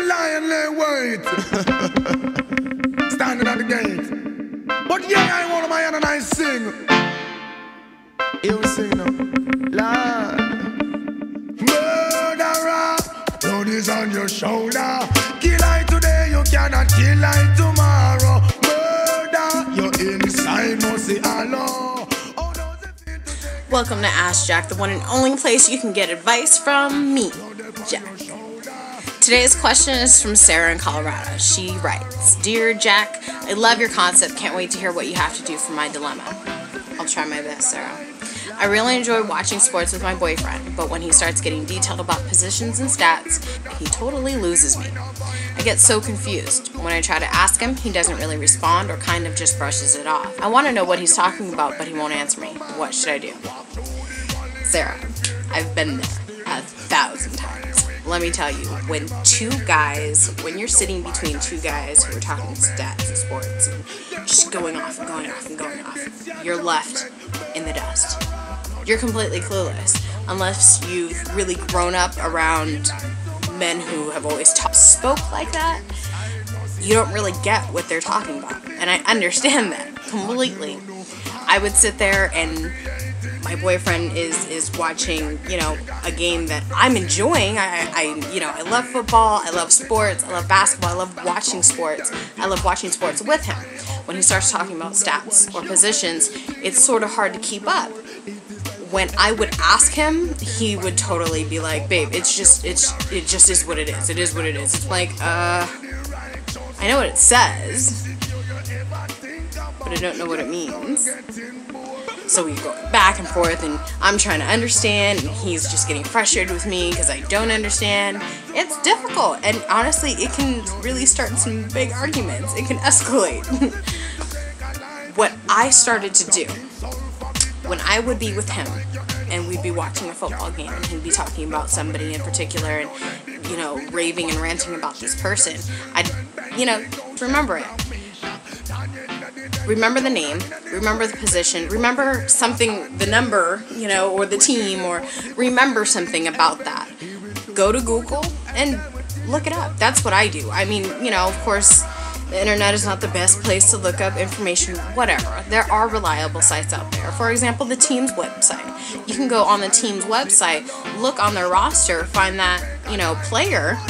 lion lay wait. Standing at the gate. But yeah, I want my hand and I sing. You sing now. Lord. Murderer, blood is on your shoulder. Kill I today, you cannot kill I tomorrow. Murder, you're inside, must see Allah. Welcome to Ask Jack, the one and only place you can get advice from me, Jack. Today's question is from Sarah in Colorado. She writes, "Dear Jack, I love your concept. Can't wait to hear what you have to do for my dilemma." I'll try my best, Sarah. "I really enjoy watching sports with my boyfriend, but when he starts getting detailed about positions and stats, he totally loses me. I get so confused. When I try to ask him, he doesn't really respond or kind of just brushes it off. I want to know what he's talking about, but he won't answer me. What should I do?" Sarah, I've been there 1,000 times. Let me tell you, when you're sitting between two guys who are talking stats and sports and just going off and going off and going off, you're left in the dust. You're completely clueless unless you've really grown up around men who have always spoke like that. You don't really get what they're talking about, and I understand that completely. I would sit there and my boyfriend is watching, a game that I'm enjoying. I love football, I love sports, I love basketball, I love watching sports. I love watching sports with him. When he starts talking about stats or positions, it's sort of hard to keep up. When I would ask him, he would totally be like, "Babe, it just is what it is. It is what it is." It's like, I know what it says, but I don't know what it means. So we go back and forth, and I'm trying to understand, and he's just getting frustrated with me because I don't understand. It's difficult, and honestly, it can really start some big arguments. It can escalate. What I started to do when I would be with him and we'd be watching a football game and he'd be talking about somebody in particular and, raving and ranting about this person, I'd, remember it. Remember the name, remember the position, remember something, the number, or the team, or remember something about that. Go to Google and look it up. That's what I do. I mean, of course, the internet is not the best place to look up information, whatever. There are reliable sites out there. For example, the team's website. You can go on the team's website, look on their roster, find that, player,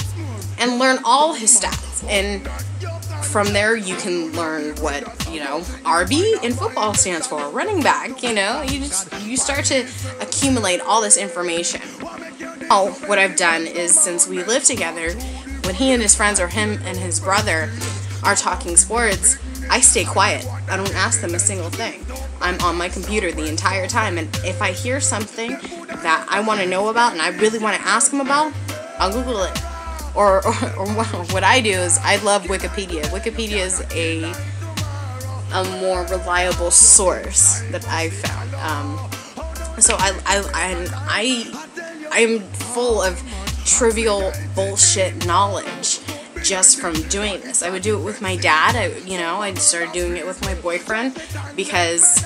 and learn all his stats. And from there, you can learn what, RB in football stands for, running back, you start to accumulate all this information. Oh, what I've done is, since we live together, when he and his friends or him and his brother are talking sports, I stay quiet. I don't ask them a single thing. I'm on my computer the entire time, and if I hear something that I want to know about and I really want to ask them about, I'll Google it. Or what I do is I love Wikipedia. Wikipedia is a more reliable source that I've found. So I'm full of trivial bullshit knowledge just from doing this. I would do it with my dad. I started doing it with my boyfriend because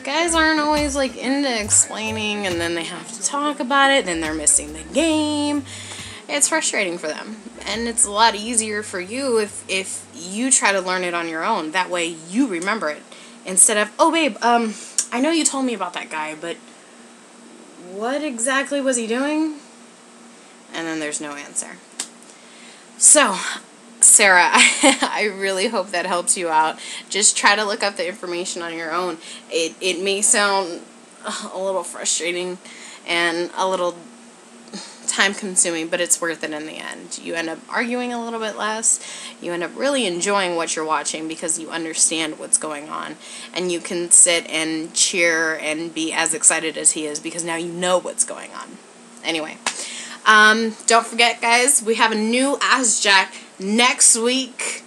guys aren't always into explaining, and then they have to talk about it, then they're missing the game. It's frustrating for them, and it's a lot easier for you if you try to learn it on your own. That way you remember it instead of, "Oh babe, I know you told me about that guy, but what exactly was he doing?" And then there's no answer. So, Sarah, I really hope that helps you out. Just try to look up the information on your own. It may sound a little frustrating and a little time-consuming, but it's worth it in the end. You end up arguing a little bit less. You end up really enjoying what you're watching because you understand what's going on, and you can sit and cheer and be as excited as he is because now you know what's going on. Anyway, don't forget, guys, we have a new Ask Jack next week.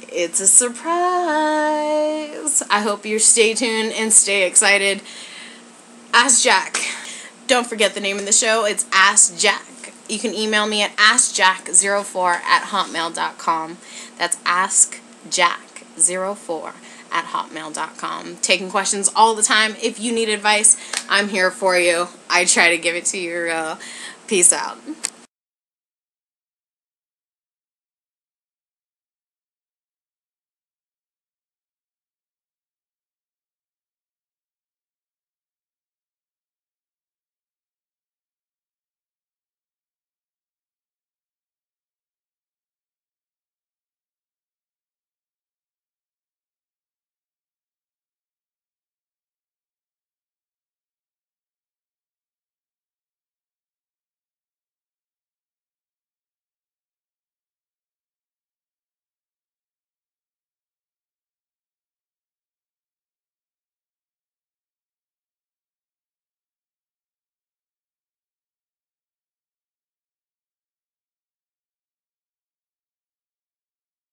It's a surprise. I hope you stay tuned and stay excited. Ask Jack. Don't forget the name of the show. It's Ask Jack. You can email me at askjack04@hotmail.com. That's askjack04@hotmail.com. Taking questions all the time. If you need advice, I'm here for you. I try to give it to you. Peace out.